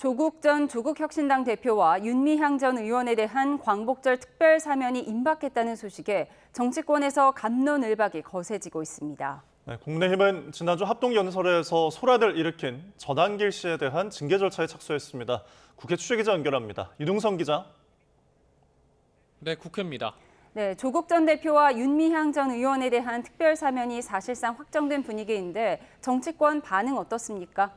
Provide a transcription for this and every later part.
조국 전 조국혁신당 대표와 윤미향 전 의원에 대한 광복절 특별 사면이 임박했다는 소식에 정치권에서 갑론을박이 거세지고 있습니다. 네, 국민의힘은 지난주 합동연설에서 소란을 일으킨 전한길 씨에 대한 징계 절차에 착수했습니다. 국회 취재기자 연결합니다. 이동성 기자. 네, 국회입니다. 네, 조국 전 대표와 윤미향 전 의원에 대한 특별 사면이 사실상 확정된 분위기인데 정치권 반응 어떻습니까?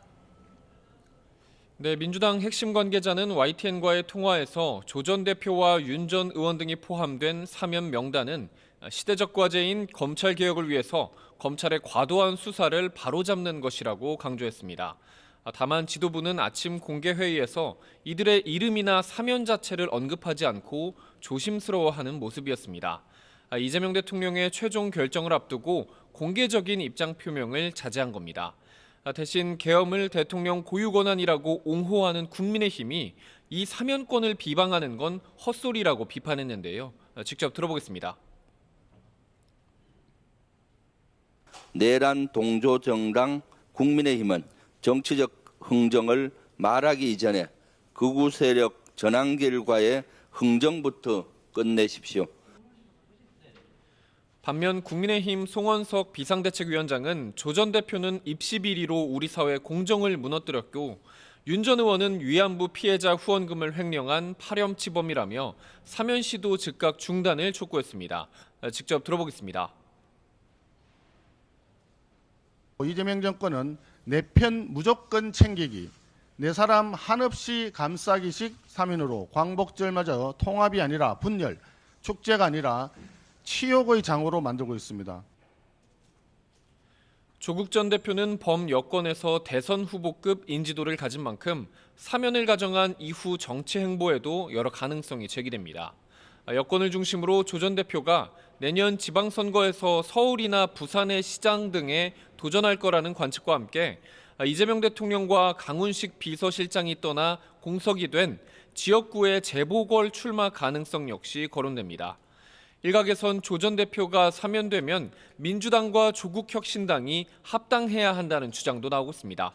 네, 민주당 핵심 관계자는 YTN과의 통화에서 조 전 대표와 윤 전 의원 등이 포함된 사면 명단은 시대적 과제인 검찰 개혁을 위해서 검찰의 과도한 수사를 바로잡는 것이라고 강조했습니다. 다만 지도부는 아침 공개 회의에서 이들의 이름이나 사면 자체를 언급하지 않고 조심스러워하는 모습이었습니다. 이재명 대통령의 최종 결정을 앞두고 공개적인 입장 표명을 자제한 겁니다. 대신 계엄을 대통령 고유 권한이라고 옹호하는 국민의힘이 이 사면권을 비방하는 건 헛소리라고 비판했는데요. 직접 들어보겠습니다. 내란 동조 정당 국민의힘은 정치적 흥정을 말하기 이전에 극우 세력 전한길과의 흥정부터 끝내십시오. 반면 국민의힘 송원석 비상대책위원장은 조 전 대표는 입시 비리로 우리 사회 공정을 무너뜨렸고 윤 전 의원은 위안부 피해자 후원금을 횡령한 파렴치범이라며 사면 시도 즉각 중단을 촉구했습니다. 직접 들어보겠습니다. 이재명 정권은 내 편 무조건 챙기기, 내 사람 한없이 감싸기식 사면으로 광복절마저 통합이 아니라 분열, 축제가 아니라 치욕의 장으로 만들고 있습니다. 조국 전 대표는 범여권에서 대선 후보급 인지도를 가진 만큼 사면을 가정한 이후 정치 행보에도 여러 가능성이 제기됩니다. 여권을 중심으로 조 전 대표가 내년 지방선거에서 서울이나 부산의 시장 등에 도전할 거라는 관측과 함께 이재명 대통령과 강훈식 비서실장이 떠나 공석이 된 지역구의 재보궐 출마 가능성 역시 거론됩니다. 일각에선 조 전 대표가 사면되면 민주당과 조국혁신당이 합당해야 한다는 주장도 나오고 있습니다.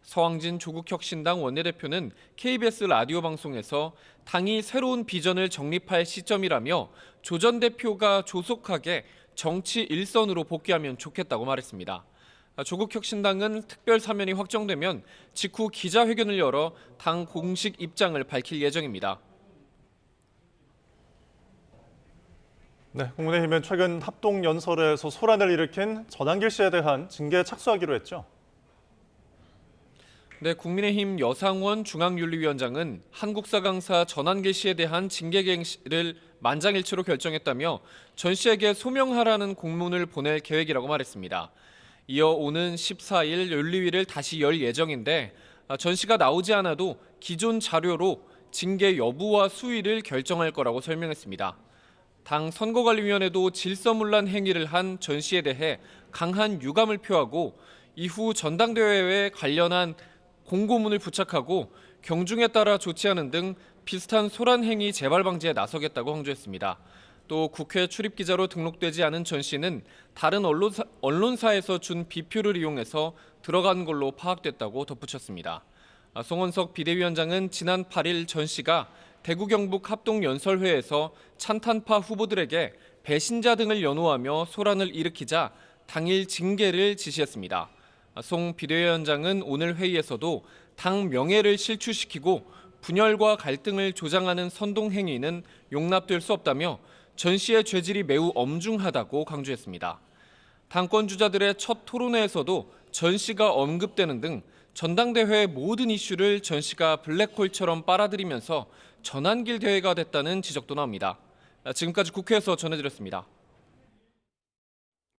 서왕진 조국혁신당 원내대표는 KBS 라디오 방송에서 당이 새로운 비전을 정립할 시점이라며 조 전 대표가 조속하게 정치 일선으로 복귀하면 좋겠다고 말했습니다. 조국혁신당은 특별 사면이 확정되면 직후 기자회견을 열어 당 공식 입장을 밝힐 예정입니다. 네, 국민의힘은 최근 합동연설에서 소란을 일으킨 전한길 씨에 대한 징계에 착수하기로 했죠. 네, 국민의힘 여상원 중앙윤리위원장은 한국사 강사 전한길 씨에 대한 징계 갱신을 만장일치로 결정했다며 전 씨에게 소명하라는 공문을 보낼 계획이라고 말했습니다. 이어 오는 14일 윤리위를 다시 열 예정인데 전 씨가 나오지 않아도 기존 자료로 징계 여부와 수위를 결정할 거라고 설명했습니다. 당 선거관리위원회도 질서문란 행위를 한 전 씨에 대해 강한 유감을 표하고 이후 전당대회에 관련한 공고문을 부착하고 경중에 따라 조치하는 등 비슷한 소란 행위 재발 방지에 나서겠다고 강조했습니다. 또 국회 출입기자로 등록되지 않은 전 씨는 다른 언론사에서 준 비표를 이용해서 들어간 걸로 파악됐다고 덧붙였습니다. 송원석 비대위원장은 지난 8일 전 씨가 대구 경북 합동연설회에서 찬탄파 후보들에게 배신자 등을 연호하며 소란을 일으키자 당일 징계를 지시했습니다. 송 비대위원장은 오늘 회의에서도 당 명예를 실추시키고 분열과 갈등을 조장하는 선동 행위는 용납될 수 없다며 전 씨의 죄질이 매우 엄중하다고 강조했습니다. 당권 주자들의 첫 토론회에서도 전 씨가 언급되는 등 전당대회 모든 이슈를 전 씨가 블랙홀처럼 빨아들이면서 전한길 대회가 됐다는 지적도 나옵니다. 지금까지 국회에서 전해드렸습니다.